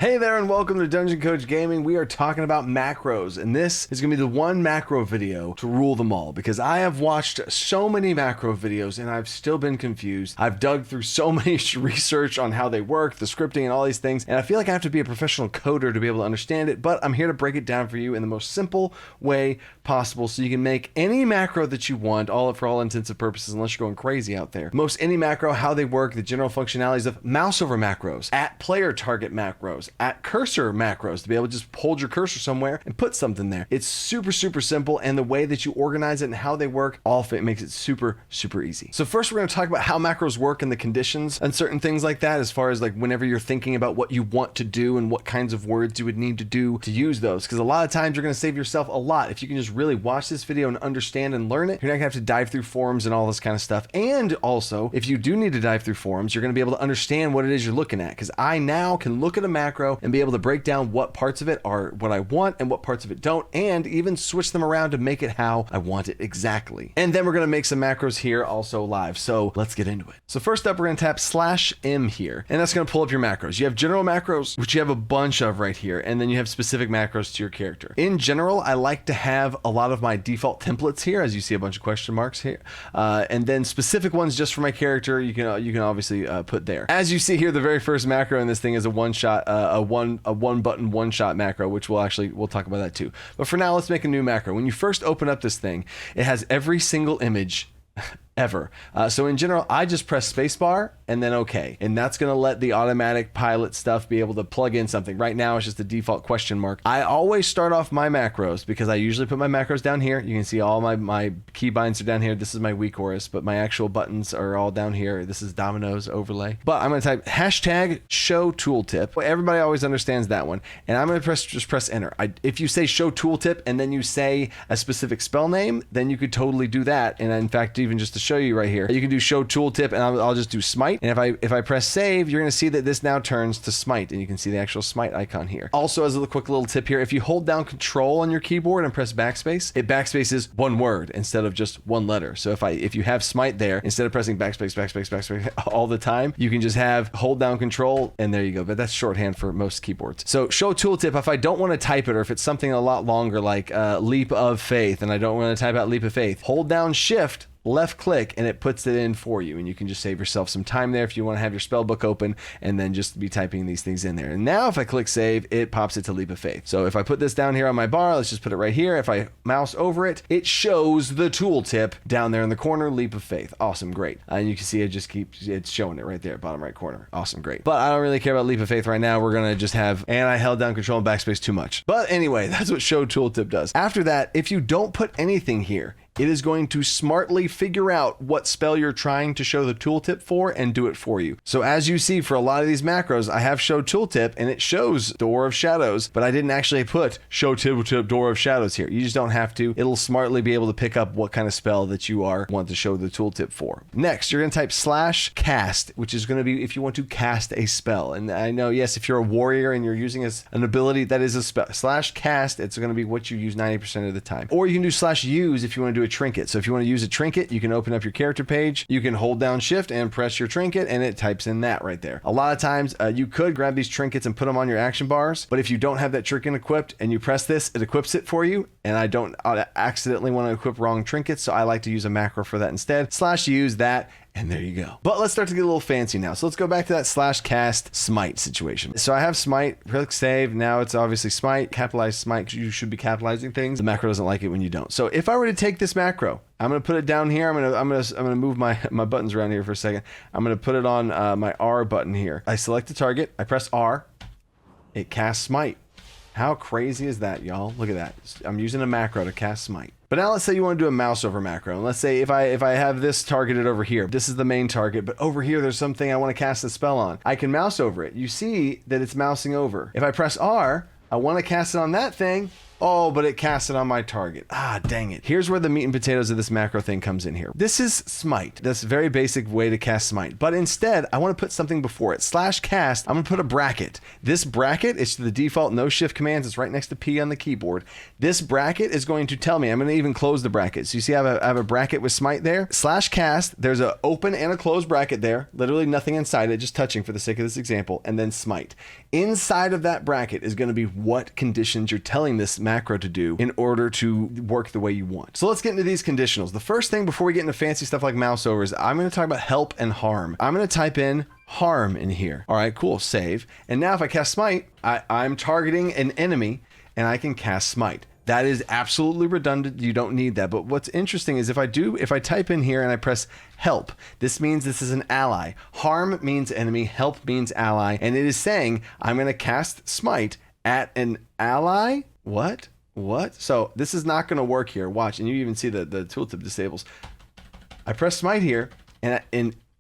Hey there and welcome to Dungeon Coach Gaming. We are talking about macros, and this is going to be the one macro video to rule them all because I have watched so many macro videos and I've still been confused. I've dug through so many research on how they work, the scripting and all these things, and I feel like I have to be a professional coder to be able to understand it, but I'm here to break it down for you in the most simple way possible so you can make any macro that you want, for all intents and purposes, unless you're going crazy out there. Most any macro, how they work, the general functionalities of Mouseover macros, at player target macros, at cursor macros, to be able to just hold your cursor somewhere and put something there. It's super simple, and the way that you organize it and how they work all fit makes it super easy. So first we're going to talk about how macros work and the conditions and certain things like that, as far as like whenever you're thinking about what you want to do and what kinds of words you would need to do to use those, because a lot of times you're going to save yourself a lot if you can just really watch this video and understand and learn it. You're not going to have to dive through forums and all this kind of stuff. And also, if you do need to dive through forums, you're going to be able to understand what it is you're looking at, because I now can look at a macro and be able to break down what parts of it are what I want and what parts of it don't, and even switch them around to make it how I want it exactly. And then we're going to make some macros here also live. So let's get into it. So first up, we're going to tap /m here, and that's going to pull up your macros. You have general macros, which you have a bunch of right here, and then you have specific macros to your character. In general, I like to have a lot of my default templates here, as you see a bunch of question marks here, and then specific ones just for my character you can obviously put there. As you see here, the very first macro in this thing is a one-shot, a one button one-shot macro, which we'll talk about that too. But for now, let's make a new macro. When you first open up this thing, it has every single image ever. So in general, I just press spacebar and then OK. And that's going to let the automatic pilot stuff be able to plug in something. Right now, it's just a default question mark. I always start off my macros because I usually put my macros down here. You can see all my keybinds are down here. This is my weak chorus, but my actual buttons are all down here. This is Domino's overlay. But I'm going to type hashtag show tooltip. Well, everybody always understands that one. And I'm going to just press enter. If you say show tooltip and then you say a specific spell name, then you could totally do that. And in fact, even just to show you right here, you can do show tooltip, and I'll just do smite. And if I press save, you're going to see that this now turns to smite, and you can see the actual smite icon here. Also, as a quick little tip here, if you hold down control on your keyboard and press backspace, it backspaces one word instead of just one letter. So if you have smite there, instead of pressing backspace all the time, you can just hold down control, and there you go. But that's shorthand for most keyboards. So show tooltip, if I don't want to type it, or if it's something a lot longer like leap of faith, and I don't want to type out leap of faith, hold down shift, left click, and it puts it in for you, and you can just save yourself some time there if you want to have your spell book open and then just be typing these things in there. And now if I click save, it pops it to leap of faith. So if I put this down here on my bar, let's just put it right here. If I mouse over it, it shows the tooltip down there in the corner, leap of faith. Awesome, great. And you can see it's showing it right there, bottom right corner. Awesome, great. But I don't really care about leap of faith right now. We're gonna just have, and I held down control and backspace too much. But anyway, that's what show tooltip does. After that, if you don't put anything here, it is going to smartly figure out what spell you're trying to show the tooltip for and do it for you. So as you see, for a lot of these macros, I have show tooltip and it shows Door of Shadows, but I didn't actually put show tooltip Door of Shadows here. You just don't have to. It'll smartly be able to pick up what kind of spell that you want to show the tooltip for. Next, you're going to type /cast, which is going to be if you want to cast a spell. And I know, yes, if you're a warrior and you're using an ability that is a spell, /cast, it's going to be what you use 90% of the time. Or you can do /use if you want to do a trinket. So if you want to use a trinket, you can open up your character page, you can hold down shift and press your trinket, and it types in that right there. A lot of times you could grab these trinkets and put them on your action bars, but if you don't have that trinket equipped and you press this, it equips it for you, and I don't accidentally want to equip wrong trinkets, so I like to use a macro for that instead. /use that, and there you go. But let's start to get a little fancy now. So let's go back to that /cast smite situation. So I have smite, click save. Now it's obviously smite, capitalize smite, because you should be capitalizing things. The macro doesn't like it when you don't. So if I were to take this macro, I'm going to put it down here. I'm going to move my buttons around here for a second. I'm going to put it on my R button here. I select the target. I press R. It casts smite. How crazy is that, y'all? Look at that. I'm using a macro to cast smite. But now let's say you want to do a Mouseover macro. And let's say if I have this targeted over here, this is the main target, but over here there's something I want to cast a spell on. I can mouse over it. You see that it's mousing over. If I press R, I want to cast it on that thing. Oh, but it cast it on my target. Ah, dang it. Here's where the meat and potatoes of this macro thing comes in here. This is smite. That's a very basic way to cast smite. But instead, I want to put something before it. /cast, I'm going to put a bracket. This bracket is the default no shift commands. It's right next to P on the keyboard. This bracket is going to tell me, I'm going to even close the bracket. So you see I have a bracket with smite there. /cast, there's an open and a closed bracket there. Literally nothing inside it, just touching for the sake of this example. And then smite. Inside of that bracket is going to be what conditions you're telling this macro to do in order to work the way you want. So let's get into these conditionals. The first thing before we get into fancy stuff like Mouseover is I'm going to talk about help and harm. I'm going to type in harm in here. All right, cool, save. And now if I cast smite, I'm targeting an enemy and I can cast smite. That is absolutely redundant. You don't need that. But what's interesting is if I type in here and I press help, this means this is an ally. Harm means enemy, help means ally. And it is saying I'm going to cast smite at an ally. What? So this is not going to work here. Watch, and you even see the tooltip disables. I press smite here and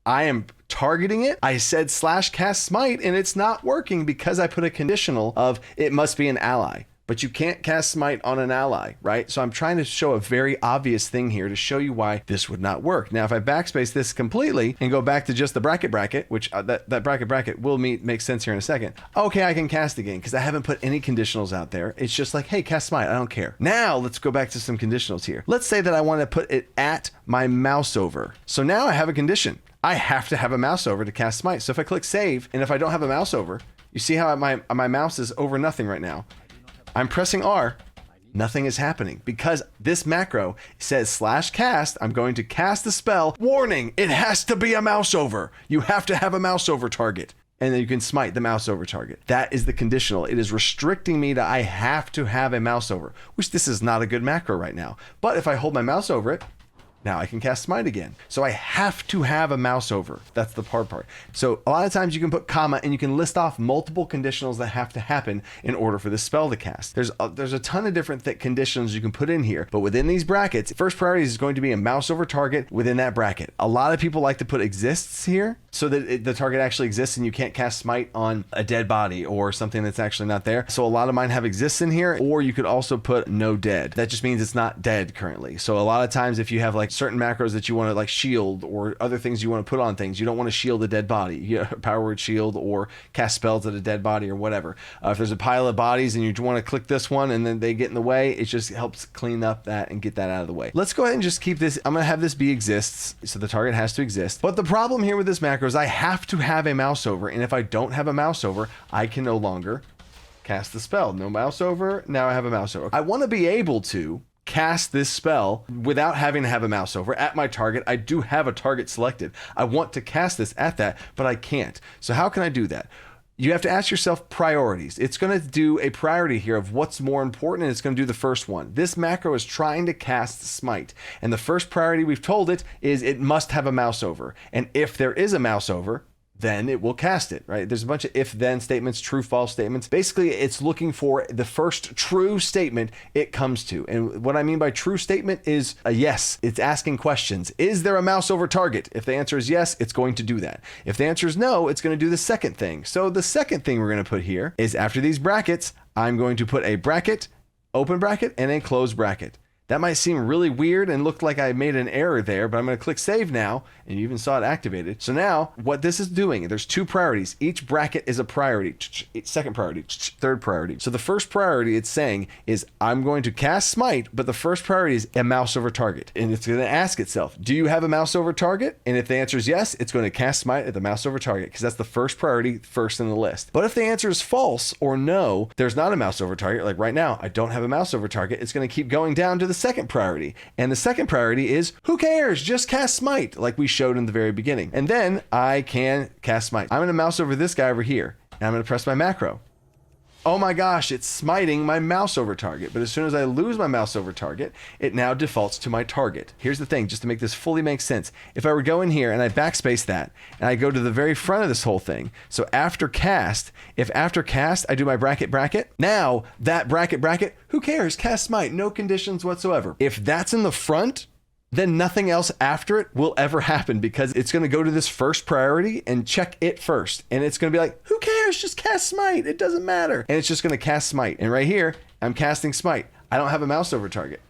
I am targeting it. I said /cast smite and it's not working because I put a conditional of it must be an ally. But you can't cast smite on an ally, right? So I'm trying to show a very obvious thing here to show you why this would not work. Now, if I backspace this completely and go back to just the bracket, which that bracket will make sense here in a second. Okay, I can cast again because I haven't put any conditionals out there. It's just like, hey, cast smite, I don't care. Now let's go back to some conditionals here. Let's say that I want to put it at my Mouseover. So now I have a condition. I have to have a Mouseover to cast smite. So if I click save, and if I don't have a Mouseover, you see how my mouse is over nothing right now. I'm pressing R, nothing is happening because this macro says /cast, I'm going to cast the spell. Warning, it has to be a Mouseover. You have to have a Mouseover target. And then you can smite the Mouseover target. That is the conditional. It is restricting me to I have to have a Mouseover, which this is not a good macro right now. But if I hold my mouse over it, now I can cast smite again. So I have to have a Mouseover. That's the hard part. So a lot of times you can put comma and you can list off multiple conditionals that have to happen in order for the spell to cast. There's a ton of different conditions you can put in here, but within these brackets, first priority is going to be a Mouseover target within that bracket. A lot of people like to put exists here so that the target actually exists and you can't cast smite on a dead body or something that's actually not there. So a lot of mine have exists in here, or you could also put no dead. That just means it's not dead currently. So a lot of times if you have like certain macros that you want to like shield or other things you want to put on things, you don't want to shield a dead body. You know, power word shield or cast spells at a dead body or whatever. If there's a pile of bodies and you want to click this one and then they get in the way, it just helps clean up that and get that out of the way. Let's go ahead and just keep this. I'm going to have this be exists. So the target has to exist. But the problem here with this macro is I have to have a Mouseover. And if I don't have a Mouseover, I can no longer cast the spell. No Mouseover. Now I have a Mouseover. I want to be able to cast this spell without having to have a Mouseover at my target. I do have a target selected. I want to cast this at that, but I can't. So how can I do that? You have to ask yourself priorities. It's going to do a priority here of what's more important, and it's going to do the first one. This macro is trying to cast smite, and the first priority we've told it is it must have a Mouseover. And if there is a Mouseover, then it will cast it, right? There's a bunch of if-then statements, true, false statements. Basically, it's looking for the first true statement it comes to. And what I mean by true statement is a yes. It's asking questions. Is there a Mouseover target? If the answer is yes, it's going to do that. If the answer is no, it's going to do the second thing. So the second thing we're going to put here is after these brackets, I'm going to put a bracket, open bracket, and a close bracket. That might seem really weird and look like I made an error there, but I'm going to click save now, and you even saw it activated. So now what this is doing, there's two priorities. Each bracket is a priority. Second priority, third priority. So the first priority it's saying is I'm going to cast smite, but the first priority is a Mouseover target. And it's going to ask itself, do you have a Mouseover target? And if the answer is yes, it's going to cast smite at the Mouseover target because that's the first priority, first in the list. But if the answer is false or no, there's not a Mouseover target, like right now, I don't have a Mouseover target, it's going to keep going down to the second priority. And the second priority is, who cares? Just cast smite, like we showed in the very beginning. And then I can cast smite. I'm going to mouse over this guy over here, and I'm going to press my macro. Oh my gosh, it's smiting my Mouseover target. But as soon as I lose my Mouseover target, it now defaults to my target. Here's the thing, just to make this fully make sense. If I were to go in here and I backspace that, and I go to the very front of this whole thing, so after cast, if after cast I do my bracket, now that bracket, who cares? Cast smite, no conditions whatsoever. If that's in the front, then nothing else after it will ever happen because it's going to go to this first priority and check it first. And it's going to be like, who cares? Just cast smite. It doesn't matter. And it's just going to cast smite. And right here, I'm casting smite. I don't have a mouse over target.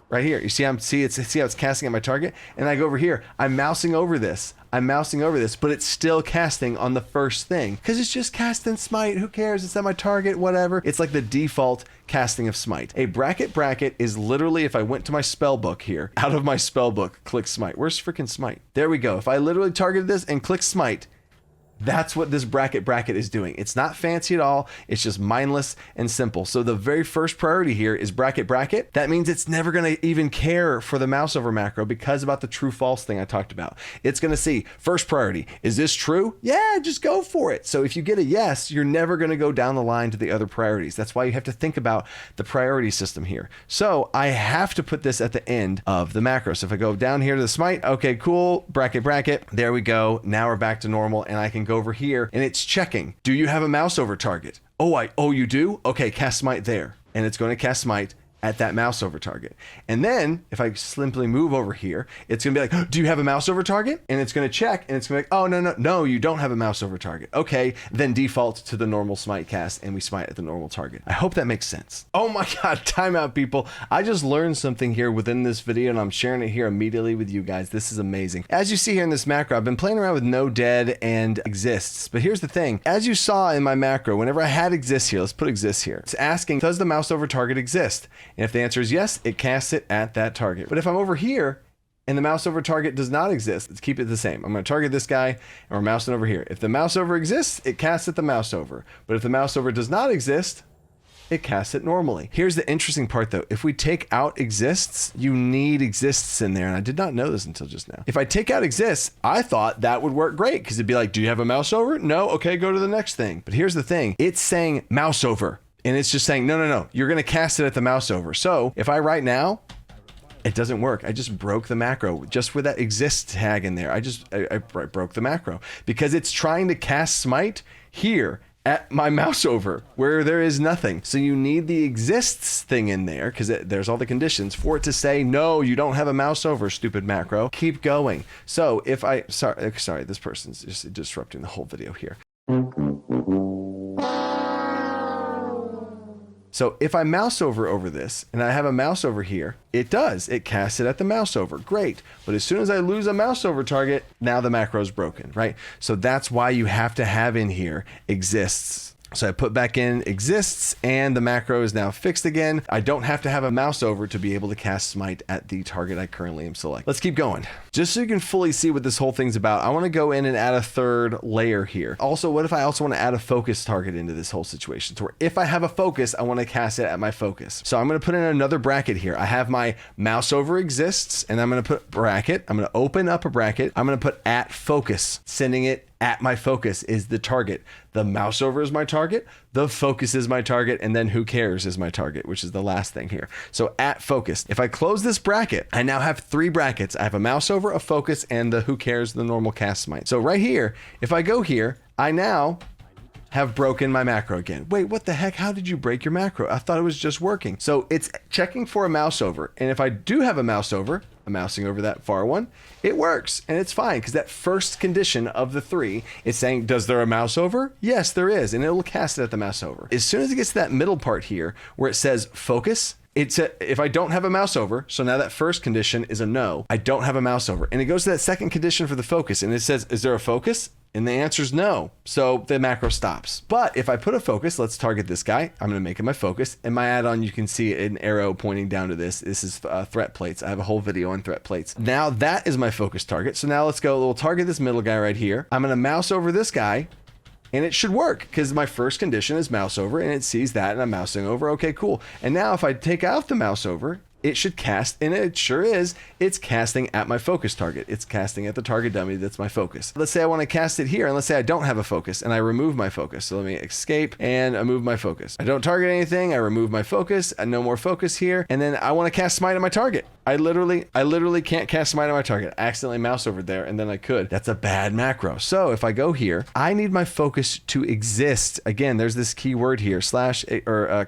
Right here, you see how it's casting at my target, and I go over here. I'm mousing over this, but it's still casting on the first thing because it's just casting smite. Who cares? It's at my target, whatever. It's like the default casting of smite. A bracket is literally, if I went to my spell book here, out of my spell book, click smite. Where's freaking smite? There we go. If I literally targeted this and click smite, that's what this bracket is doing. It's not fancy at all. It's just mindless and simple. So the very first priority here is bracket. That means it's never going to even care for the mouse over macro because about the true false thing I talked about. It's going to see first priority. Is this true? Yeah, just go for it. So if you get a yes, you're never going to go down the line to the other priorities. That's why you have to think about the priority system here. So I have to put this at the end of the macro. So if I go down here to the smite, okay, cool, bracket. There we go. Now we're back to normal, and I can go over here and it's checking. Do you have a mouse over target? Oh, you do? Okay, cast smite there. And it's going to cast smite at that mouse over target. And then if I simply move over here, it's going to be like, do you have a mouse over target? And it's going to check and it's going to be like, oh, no, you don't have a mouse over target. Okay, then default to the normal smite cast and we smite at the normal target. I hope that makes sense. Oh my God, timeout people. I just learned something here within this video and I'm sharing it here immediately with you guys. This is amazing. As you see here in this macro, I've been playing around with no dead and exists. But here's the thing. As you saw in my macro, whenever I had exists here, let's put exists here. It's asking, does the mouse over target exist? And if the answer is yes, it casts it at that target. But if I'm over here and the mouse over target does not exist, let's keep it the same. I'm going to target this guy and we're mousing over here. If the mouse over exists, it casts at the mouse over. But if the mouse over does not exist, it casts it normally. Here's the interesting part though. If we take out exists, you need exists in there. And I did not know this until just now. If I take out exists, I thought that would work great because it'd be like, do you have a mouse over? No. Okay, go to the next thing. But here's the thing. It's saying mouse over. And it's just saying, no, you're going to cast it at the mouse over. So if I write now, it doesn't work. I just broke the macro just with that exist tag in there. I broke the macro because it's trying to cast smite here at my mouse over where there is nothing. So you need the exists thing in there because there's all the conditions for it to say, no, you don't have a mouse over, stupid macro. Keep going. So if sorry, this person's just disrupting the whole video here. So if I mouse over this and I have a mouse over here, it casts it at the mouse over. Great. But as soon as I lose a mouse over target, now the macro is broken, right? So that's why you have to have in here exists. So I put back in exists and the macro is now fixed again. I don't have to have a mouse over to be able to cast smite at the target I currently am selecting. Let's keep going. Just so you can fully see what this whole thing's about, I want to go in and add a third layer here. Also, what if I also want to add a focus target into this whole situation? So if I have a focus, I want to cast it at my focus. So I'm going to put in another bracket here. I have my mouse over exists and I'm going to put bracket. I'm going to open up a bracket. I'm going to put at focus, sending it at my focus is the target. The mouse over is my target. The focus is my target. And then who cares is my target, which is the last thing here. So at focus, if I close this bracket, I now have 3 brackets. I have a mouse over, a focus, and the who cares, the normal cast smite. So right here, if I go here, I now have broken my macro again. Wait, what the heck? How did you break your macro? I thought it was just working. So it's checking for a mouse over. And if I do have a mouse over, I'm mousing over that far one, it works and it's fine because that first condition of the 3 is saying, does there a mouse over? Yes, there is. And it will cast it at the mouse over. As soon as it gets to that middle part here where it says focus, if I don't have a mouse over, so now that first condition is a no, I don't have a mouse over. And it goes to that second condition for the focus and it says, is there a focus? And the answer is no. So the macro stops. But if I put a focus, let's target this guy. I'm going to make it my focus. In my add-on, you can see an arrow pointing down to this. This is threat plates. I have a whole video on threat plates. Now that is my focus target. So now let's go. We'll target this middle guy right here. I'm going to mouse over this guy. And it should work because my first condition is mouse over and it sees that and I'm mousing over. Okay, cool. And now if I take out the mouse over, it should cast, and it sure is, it's casting at my focus target. It's casting at the target dummy that's my focus. Let's say I want to cast it here, and let's say I don't have a focus, and I remove my focus. So let me escape, and I move my focus. I don't target anything, I remove my focus, no more focus here, and then I want to cast smite at my target. I literally can't cast Smite on my target. I accidentally mouse over there, and then I could. That's a bad macro. So if I go here, I need my focus to exist. Again, there's this keyword here,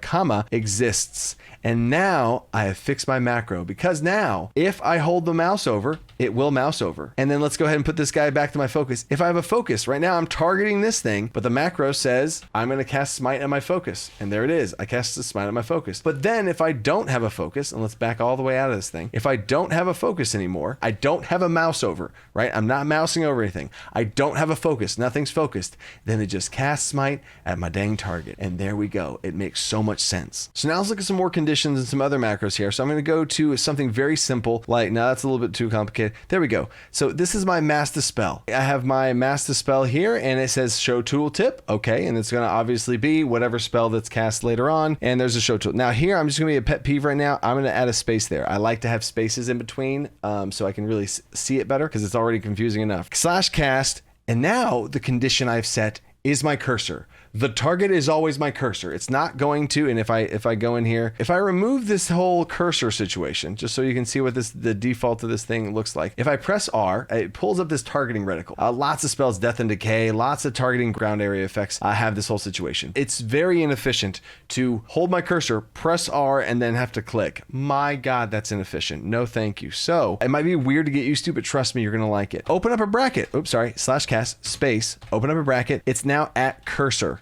comma exists. And now I have fixed my macro, because now if I hold the mouse over, it will mouse over. And then let's go ahead and put this guy back to my focus. If I have a focus, right now I'm targeting this thing, but the macro says I'm going to cast Smite on my focus. And there it is. I cast the Smite on my focus. But then if I don't have a focus, and let's back all the way out of this thing. If I don't have a focus anymore, I don't have a mouse over, right? I'm not mousing over anything. I don't have a focus. Nothing's focused. Then it just casts Smite at my dang target. And there we go. It makes so much sense. So now let's look at some more conditions and some other macros here. So I'm going to go to something very simple, like, now that's a little bit too complicated. There we go. So this is my Mass Dispel. I have my Mass Dispel here, and it says show tooltip. Okay. And it's going to obviously be whatever spell that's cast later on. And there's a show tool. Now here, I'm just going to be a pet peeve right now. I'm going to add a space there. I like to have spaces in between so I can really see it better, because it's already confusing enough. /cast. And now the condition I've set is my cursor. The target is always my cursor. It's not going to, and if I go in here, if I remove this whole cursor situation, just so you can see what the default of this thing looks like. If I press R, it pulls up this targeting reticle. Lots of spells, Death and Decay, lots of targeting ground area effects. I have this whole situation. It's very inefficient to hold my cursor, press R, and then have to click. My God, that's inefficient. No, thank you. So it might be weird to get used to, but trust me, you're going to like it. Open up a bracket. Oops, sorry. /cast space. Open up a bracket. It's now at cursor.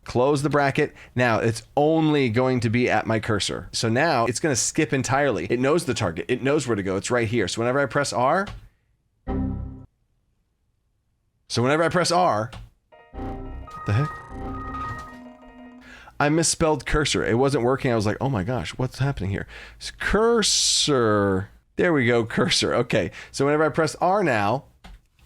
Close the bracket. Now it's only going to be at my cursor. So now it's going to skip entirely. It knows the target. It knows where to go. It's right here. So whenever I press R, what the heck? I misspelled cursor. It wasn't working. I was like, oh my gosh, what's happening here? It's cursor. There we go, cursor. Okay. So whenever I press R now,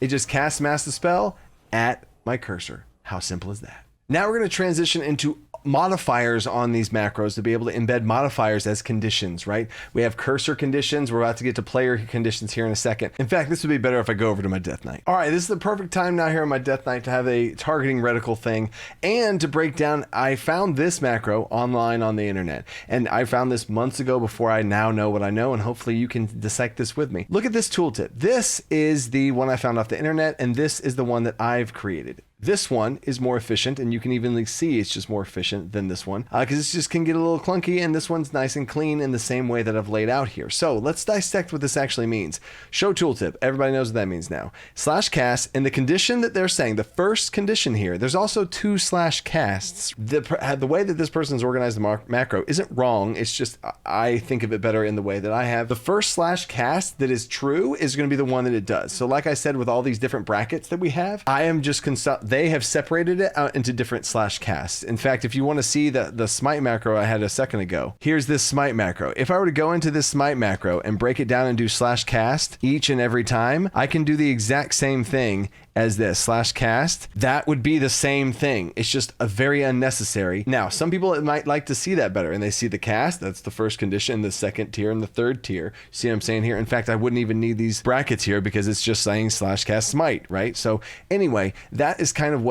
it just casts Mass Dispel at my cursor. How simple is that? Now we're going to transition into modifiers on these macros to be able to embed modifiers as conditions, right? We have cursor conditions. We're about to get to player conditions here in a second. In fact, this would be better if I go over to my Death Knight. All right, this is the perfect time now here on my Death Knight to have a targeting reticle thing and to break down. I found this macro online on the internet, and I found this months ago before I now know what I know, and hopefully you can dissect this with me. Look at this tooltip. This is the one I found off the internet, and this is the one that I've created. This one is more efficient, and you can even see it's just more efficient than this one because it just can get a little clunky, and this one's nice and clean in the same way that I've laid out here. So let's dissect what this actually means. Show tooltip. Everybody knows what that means now. /cast, and the condition that they're saying, the first condition here, there's also two /casts. The way that this person's organized the macro isn't wrong. It's just I think of it better in the way that I have. The first /cast that is true is going to be the one that it does. So like I said, with all these different brackets that we have, I am just they have separated it out into different /casts. In fact, if you want to see the Smite macro I had a second ago, here's this Smite macro. If I were to go into this Smite macro and break it down and do /cast each and every time, I can do the exact same thing as this /cast. That would be the same thing. It's just a very unnecessary. Now, some people might like to see that better, and they see the cast. That's the first condition, the second tier, and the third tier. See what I'm saying here? In fact, I wouldn't even need these brackets here because it's just saying /cast Smite, right? So anyway, that is kind of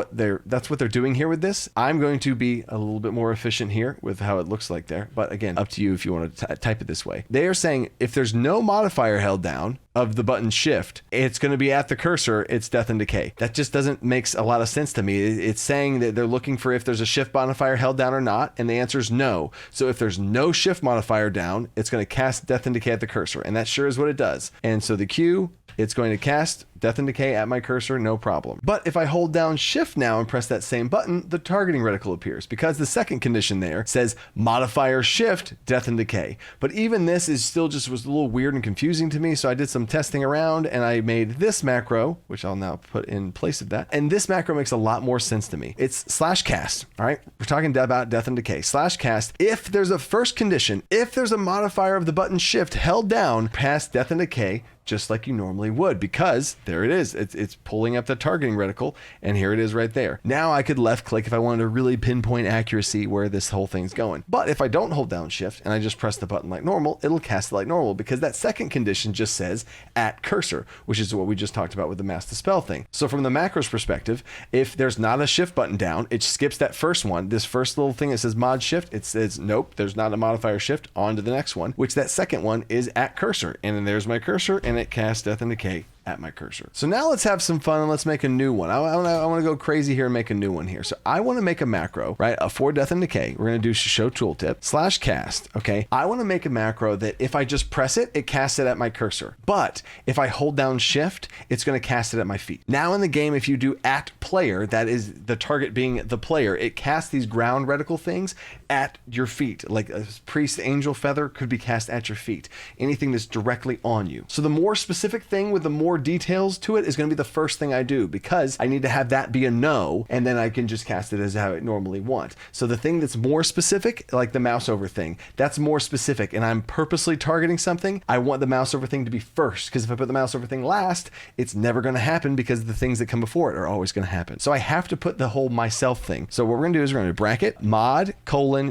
that's what they're doing here with this. I'm going to be a little bit more efficient here with how it looks like there. But again, up to you if you want to type it this way. They are saying if there's no modifier held down of the button shift, it's going to be at the cursor, it's Death and Decay. That just doesn't make a lot of sense to me. It's saying that they're looking for if there's a shift modifier held down or not, and the answer is no. So if there's no shift modifier down, it's going to cast Death and Decay at the cursor, and that sure is what it does. And so the Q, it's going to cast Death and Decay at my cursor, no problem. But if I hold down shift now and press that same button, the targeting reticle appears because the second condition there says modifier shift Death and Decay. But even this is still was a little weird and confusing to me. So I did some testing around and I made this macro, which I'll now put in place of that. And this macro makes a lot more sense to me. It's /cast. All right. We're talking about Death and Decay. /cast. If there's a first condition, if there's a modifier of the button shift held down past Death and Decay, just like you normally would, because there it is. It's pulling up the targeting reticle, and here it is right there. Now I could left click if I wanted to really pinpoint accuracy where this whole thing's going. But if I don't hold down shift and I just press the button like normal, it'll cast it like normal, because that second condition just says at cursor, which is what we just talked about with the mass dispel thing. So from the macros perspective, if there's not a shift button down, it skips that first one. This first little thing that says mod shift, it says nope, there's not a modifier shift, on to the next one, which that second one is at cursor. And then there's my cursor, and it casts Death and Decay at my cursor. So now let's have some fun and let's make a new one. I want to go crazy here and make a new one here. So I want to make a macro, right? For Death and Decay. We're going to do show tooltip /cast. Okay. I want to make a macro that if I just press it, it casts it at my cursor. But if I hold down shift, it's going to cast it at my feet. Now in the game, if you do at player, that is the target being the player, it casts these ground reticle things at your feet. Like a priest angel feather could be cast at your feet. Anything that's directly on you. So the more specific thing with the more details to it is going to be the first thing I do, because I need to have that be a no, and then I can just cast it as how I normally want. So the thing that's more specific, like the Mouseover thing, that's more specific, and I'm purposely targeting something. I want the Mouseover thing to be first, because if I put the Mouseover thing last, it's never going to happen, because the things that come before it are always going to happen. So I have to put the whole myself thing. So what we're going to do is we're going to bracket mod :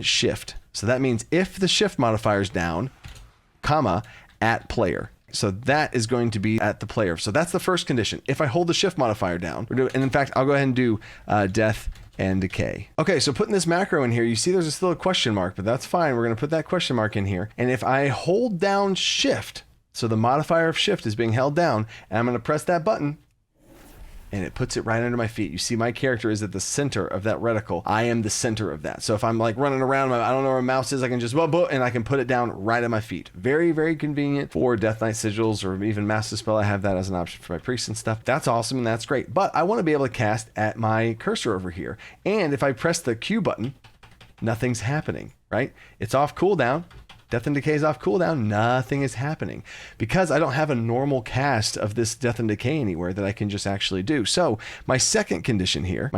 shift. So that means if the shift modifier is down, comma, at player. So that is going to be at the player. So that's the first condition. If I hold the shift modifier down, and in fact, I'll go ahead and do Death and Decay. Okay, so putting this macro in here, you see there's still a question mark, but that's fine. We're going to put that question mark in here. And if I hold down shift, so the modifier of shift is being held down, and I'm going to press that button, and it puts it right under my feet. You see my character is at the center of that reticle. I am the center of that. So if I'm like running around, I don't know where a mouse is, I can just, and I can put it down right at my feet. Very, very convenient for Death Knight sigils or even Mass Dispel. I have that as an option for my priests and stuff. That's awesome and that's great. But I want to be able to cast at my cursor over here. And if I press the Q button, nothing's happening, right? It's off cooldown. Death and Decay is off cooldown, nothing is happening, because I don't have a normal cast of this Death and Decay anywhere that I can just actually do. So my second condition here,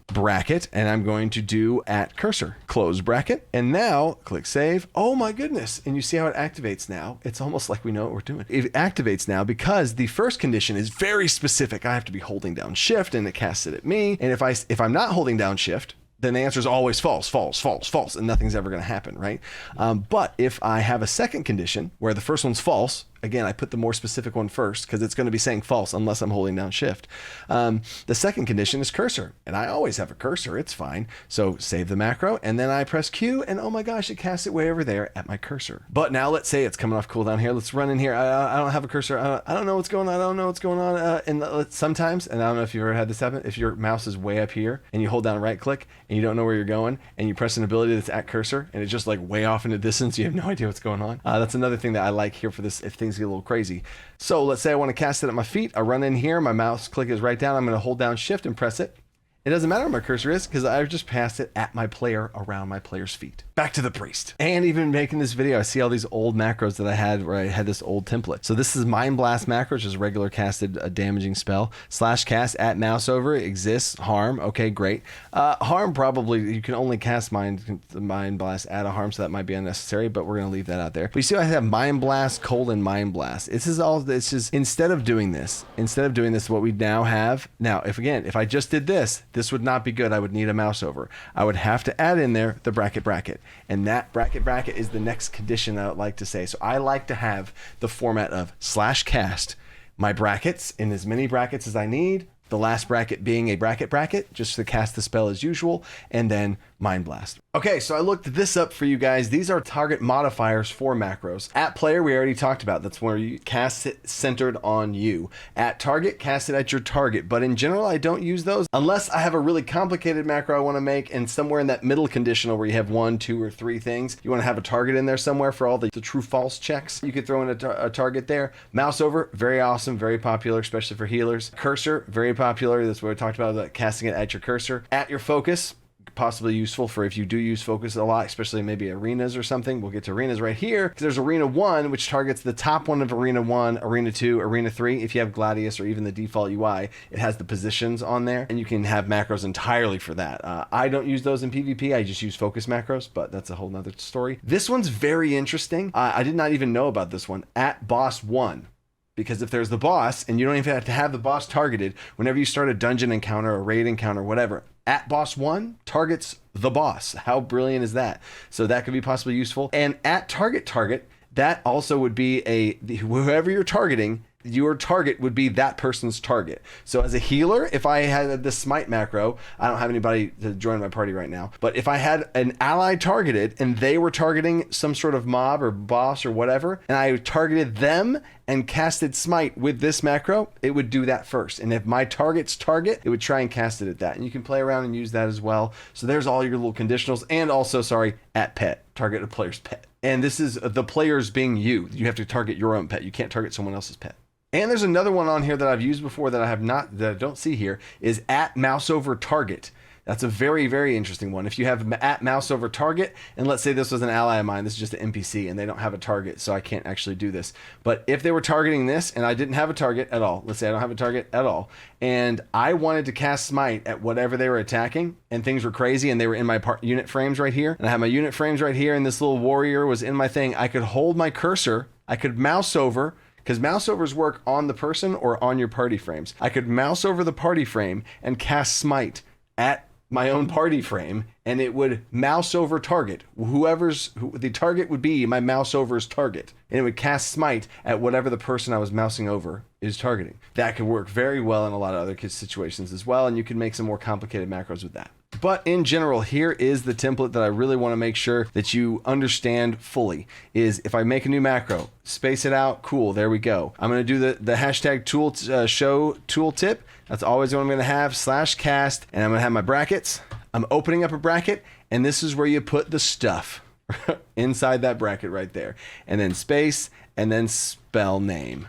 bracket, and I'm going to do at cursor, close bracket, and now click save. Oh my goodness. And you see how it activates now. It's almost like we know what we're doing. It activates now because the first condition is very specific. I have to be holding down shift and it casts it at me. And if I'm not holding down shift, then the answer is always false, false, false, false, and nothing's ever going to happen, right? But if I have a second condition where the first one's false, again, I put the more specific one first because it's going to be saying false unless I'm holding down shift. The second condition is cursor, and I always have a cursor. It's fine. So save the macro, and then I press Q, and oh my gosh, it casts it way over there at my cursor. But now let's say it's coming off cooldown here. Let's run in here. I don't have a cursor. I don't know what's going on. I don't know what's going on. And sometimes, and I don't know if you've ever had this happen, if your mouse is way up here and you hold down right click and you don't know where you're going and you press an ability that's at cursor and it's just like way off in the distance, you have no idea what's going on. That's another thing that I like here for this if things get a little crazy. So let's say I want to cast it at my feet. I run in here, my mouse click is right down. I'm going to hold down shift and press it. It doesn't matter where my cursor is because I've just passed it at my player around my player's feet. Back to the priest. And even making this video, I see all these old macros that I had where I had this old template. So this is Mind Blast macro, which is regular casted damaging spell. /cast at Mouseover exists. Harm. Okay, great. Harm probably, you can only cast Mind Blast at a harm, so that might be unnecessary, but we're going to leave that out there. But you see I have Mind Blast : Mind Blast. This is instead of doing this, what we now have, if I just did this would not be good. I would need a Mouseover. I would have to add in there the bracket. And that bracket is the next condition I would like to say. So I like to have the format of /cast, my brackets in as many brackets as I need, the last bracket being a bracket just to cast the spell as usual, and then Mind Blast. Okay, so I looked this up for you guys. These are target modifiers for macros. At player, we already talked about. That's where you cast it centered on you. At target, cast it at your target. But in general, I don't use those unless I have a really complicated macro I want to make, and somewhere in that middle conditional where you have 1, 2, or 3 things, you want to have a target in there somewhere for all the true-false checks. You could throw in a target there. Mouseover, very awesome, very popular, especially for healers. Cursor, very popular. That's what we talked about casting it at your cursor. At your focus, possibly useful for if you do use focus a lot, especially maybe arenas or something. We'll get to arenas right here because there's Arena 1, which targets the top one of Arena 1, Arena 2, Arena 3. If you have Gladius or even the default UI, it has the positions on there, and you can have macros entirely for that. I don't use those in PvP. I just use focus macros, but that's a whole nother story. This one's very interesting. I did not even know about this one. At boss 1. because if there's the boss, and you don't even have to have the boss targeted, whenever you start a dungeon encounter, a raid encounter, whatever, at boss 1 targets the boss. How brilliant is that? So that could be possibly useful. And at target, that also would be whoever you're targeting, your target would be that person's target. So as a healer, if I had the smite macro, I don't have anybody to join my party right now, but if I had an ally targeted and they were targeting some sort of mob or boss or whatever, and I targeted them and casted smite with this macro, it would do that first. And if my target's target, it would try and cast it at that. And you can play around and use that as well. So there's all your little conditionals. And also, at pet, target a player's pet. And this is the players being you. You have to target your own pet. You can't target someone else's pet. And there's another one on here that I've used before that I don't see here, is at Mouseover target. That's a very, very interesting one. If you have at Mouseover target, and let's say this was an ally of mine, this is just an NPC and they don't have a target, so I can't actually do this. But if they were targeting this and I didn't have a target at all, let's say I don't have a target at all, and I wanted to cast smite at whatever they were attacking, and things were crazy and they were in my unit frames right here, and I have my unit frames right here, and this little warrior was in my thing, I could hold my cursor, I could mouse over, because Mouseovers work on the person or on your party frames. I could mouse over the party frame and cast smite at my own party frame, and it would mouse over target. The target would be my Mouseover's target, and it would cast smite at whatever the person I was mousing over is targeting. That could work very well in a lot of other situations as well, and you can make some more complicated macros with that. But in general, here is the template that I really want to make sure that you understand fully. Is if I make a new macro, space it out, cool, there we go. I'm going to do the hashtag show tooltip. That's always what I'm going to have, /cast, and I'm going to have my brackets. I'm opening up a bracket, and this is where you put the stuff inside that bracket right there. And then space, and then spell name.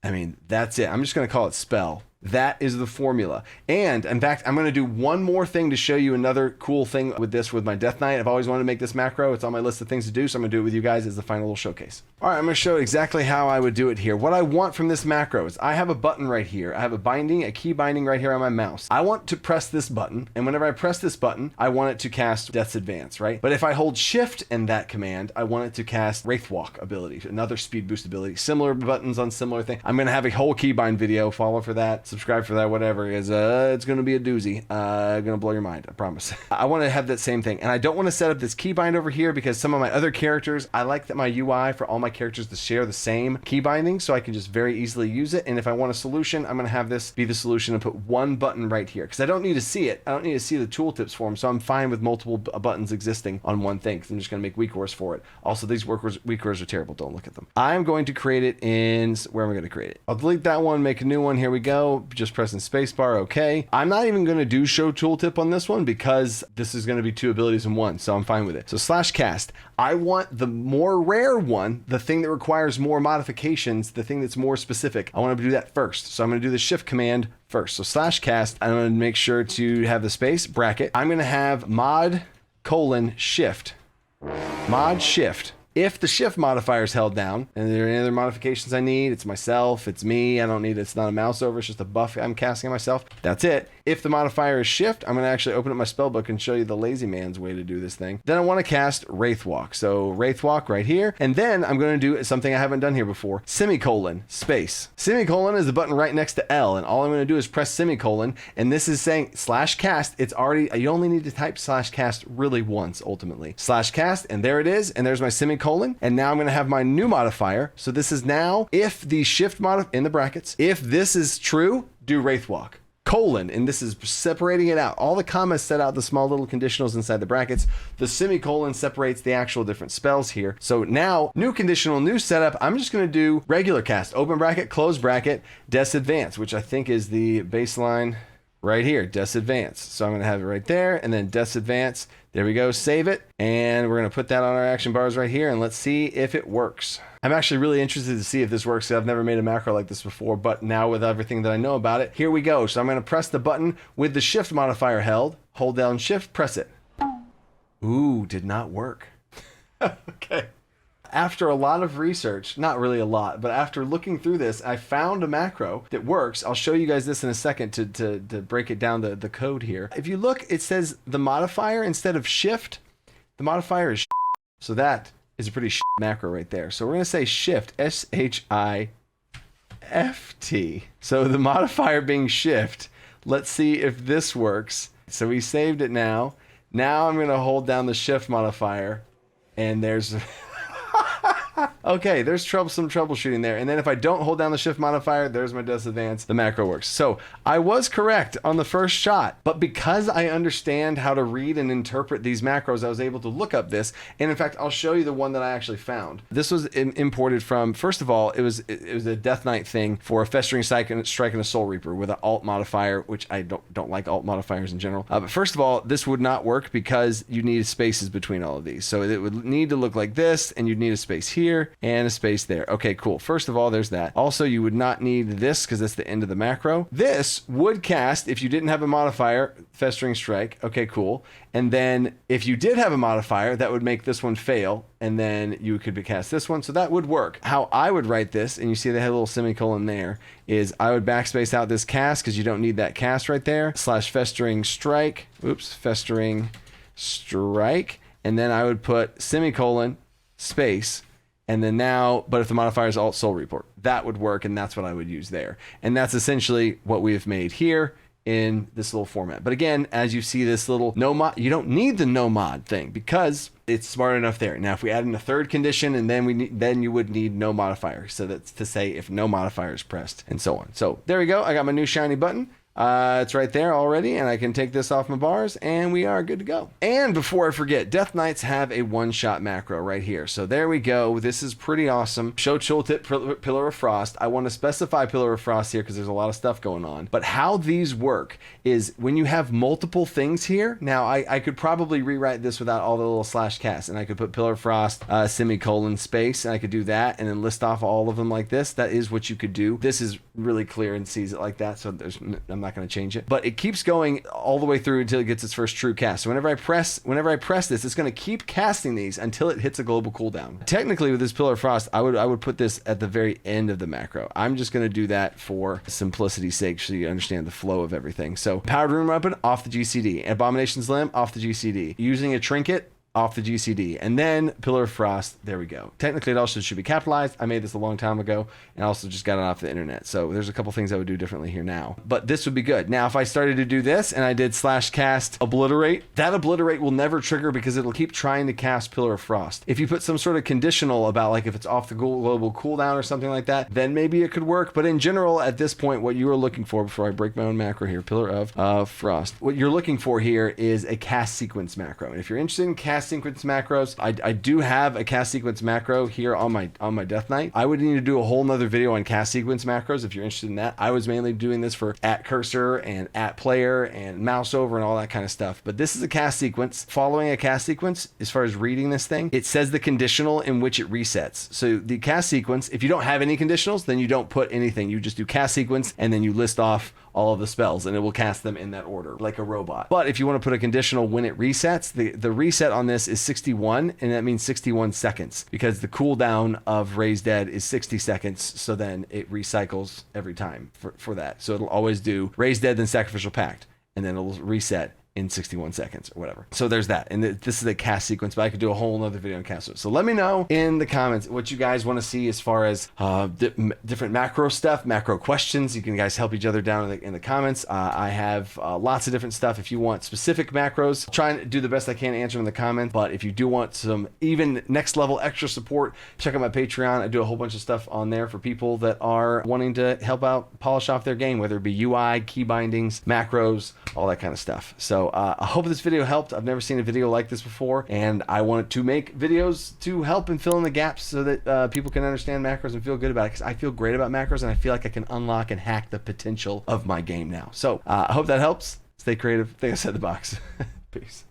I mean, that's it. I'm just going to call it spell. That is the formula. And in fact, I'm going to do one more thing to show you another cool thing with my Death Knight. I've always wanted to make this macro. It's on my list of things to do, so I'm going to do it with you guys as the final little showcase. All right, I'm going to show exactly how I would do it here. What I want from this macro is I have a button right here. I have a key binding right here on my mouse. I want to press this button, and whenever I press this button, I want it to cast Death's Advance, right? But if I hold Shift in that command, I want it to cast Wraithwalk ability, another speed boost ability. Similar buttons on similar things. I'm going to have a whole keybind video. Follow for that. Subscribe for that, whatever. It's going to be a doozy. Going to blow your mind, I promise. I want to have that same thing. And I don't want to set up this keybind over here because some of my other characters, I like that my UI for all my characters to share the same key binding, so I can just very easily use it. And if I want a solution, I'm going to have this be the solution and put one button right here because I don't need to see it. I don't need to see the tooltips for them, so I'm fine with multiple buttons existing on one thing because I'm just going to make weakors for it. Also, these weakors are terrible. Don't look at them. I'm going to create it in, where am I going to create it? I'll delete that one, make a new one. Here we go. Just pressing spacebar. Okay. I'm not even going to do show tooltip on this one because this is going to be two abilities in one, so I'm fine with it. So /cast. I want the more rare one, the thing that requires more modifications, the thing that's more specific. I want to do that first. So I'm going to do the shift command first. So /cast. I'm going to make sure to have the space bracket. I'm going to have mod:shift. Mod shift. If the shift modifier is held down, and there are any other modifications I need, it's myself, it's me, I don't need, it's not a Mouseover, it's just a buff I'm casting on myself. That's it. If the modifier is shift, I'm going to actually open up my spellbook and show you the lazy man's way to do this thing. Then I want to cast Wraithwalk. So Wraithwalk right here. And then I'm going to do something I haven't done here before. Space. Semicolon is the button right next to L. And all I'm going to do is press semicolon. And this is saying /cast. It's already, you only need to type /cast really once ultimately. /cast, and there it is. And there's my semicolon. And now I'm going to have my new modifier. So this is now, if the shift in the brackets, if this is true, do Wraithwalk. And this is separating it out. All the commas set out the small little conditionals inside the brackets. The semicolon separates the actual different spells here. So now, new conditional, new setup. I'm just going to do regular cast, open bracket, close bracket, Death's Advance, which I think is the baseline right here, Death's Advance. So I'm going to have it right there, and then Death's Advance. There we go, save it, and we're going to put that on our action bars right here, and let's see if it works. I'm actually really interested to see if this works. I've never made a macro like this before, but now with everything that I know about it, here we go. So I'm going to press the button with the shift modifier held, hold down shift, press it. Ooh, did not work. Okay. After a lot of research, not really a lot, but after looking through this, I found a macro that works. I'll show you guys this in a second to break it down, the code here. If you look, it says the modifier instead of shift, the modifier is so that is a pretty macro right there. So we're going to say shift, FT. So the modifier being shift. Let's see if this works. So we saved it now. Now I'm going to hold down the shift modifier, and there's... Okay, there's some troubleshooting there. And then if I don't hold down the shift modifier, there's my disadvance. The macro works. So I was correct on the first shot, but because I understand how to read and interpret these macros, I was able to look up this. And in fact, I'll show you the one that I actually found. This was imported from, first of all, it was a Death Knight thing for a Festering Strike and a Soul Reaper with an alt modifier, which I don't like alt modifiers in general. But first of all, this would not work because you need spaces between all of these. So it would need to look like this, and you'd need a space here and a space there. Okay, cool. First of all, there's that. Also, you would not need this because that's the end of the macro. This would cast if you didn't have a modifier, Festering Strike. Okay, cool. And then if you did have a modifier, that would make this one fail, and then you could cast this one. So that would work. How I would write this, and you see they had a little semicolon there, is I would backspace out this cast because you don't need that cast right there, / Festering Strike. Oops, Festering Strike. And then I would put semicolon, space, and then now, but if the modifier is alt Soul Reaper, that would work, and that's what I would use there. And that's essentially what we have made here in this little format. But again, as you see this little no mod, you don't need the no mod thing because it's smart enough there. Now, if we add in a third condition, and then you would need no modifier. So that's to say if no modifier is pressed and so on. So there we go. I got my new shiny button. It's right there already, and I can take this off my bars, and we are good to go. And before I forget, Death Knights have a one-shot macro right here. So there we go. This is pretty awesome. Show tooltip Pillar of Frost. I want to specify Pillar of Frost here because there's a lot of stuff going on. But how these work is when you have multiple things here. Now, I could probably rewrite this without all the little / cast, and I could put Pillar of Frost, semicolon, space, and I could do that, and then list off all of them like this. That is what you could do. This is really clear and sees it like that, so I'm not going to change it, but it keeps going all the way through until it gets its first true cast. So whenever I press this, it's going to keep casting these until it hits a global cooldown. Technically, with this Pillar of Frost, I would put this at the very end of the macro. I'm just going to do that for simplicity's sake, so you understand the flow of everything. So Powered Rune Weapon off the GCD, Abomination's Limb off the GCD, using a trinket off the GCD, and then Pillar of Frost. There we go. Technically, it also should be capitalized. I made this a long time ago, and I also just got it off the internet. So there's a couple things I would do differently here now, but this would be good. Now, if I started to do this and I did / cast Obliterate, that Obliterate will never trigger because it'll keep trying to cast Pillar of Frost. If you put some sort of conditional about like if it's off the global cooldown or something like that, then maybe it could work. But in general, at this point, what you are looking for, before I break my own macro here, Pillar of Frost, what you're looking for here is a cast sequence macro. And if you're interested in cast sequence macros, I do have a cast sequence macro here on my Death Knight. I would need to do a whole nother video on cast sequence macros if you're interested in that. I was mainly doing this for @cursor and @player and Mouseover and all that kind of stuff. But this is a cast sequence. Following a cast sequence, as far as reading this thing, it says the conditional in which it resets. So the cast sequence, if you don't have any conditionals, then you don't put anything. You just do cast sequence and then you list off all of the spells, and it will cast them in that order, like a robot. But if you want to put a conditional when it resets, the reset on this is 61, and that means 61 seconds, because the cooldown of Raise Dead is 60 seconds, so then it recycles every time for that. So it'll always do Raise Dead, then Sacrificial Pact, and then it'll reset in 61 seconds or whatever. So there's that. And this is a cast sequence, but I could do a whole nother video on cast. So let me know in the comments what you guys want to see as far as different macro stuff, macro questions. You can guys help each other down in the comments. I have lots of different stuff. If you want specific macros, I'll try and do the best I can to answer in the comments. But if you do want some even next level extra support, check out my Patreon. I do a whole bunch of stuff on there for people that are wanting to help out polish off their game, whether it be UI, key bindings, macros, all that kind of stuff. So I hope this video helped. I've never seen a video like this before, and I wanted to make videos to help and fill in the gaps so that people can understand macros and feel good about it, because I feel great about macros, and I feel like I can unlock and hack the potential of my game now. So I hope that helps. Stay creative. Think outside the box. Peace.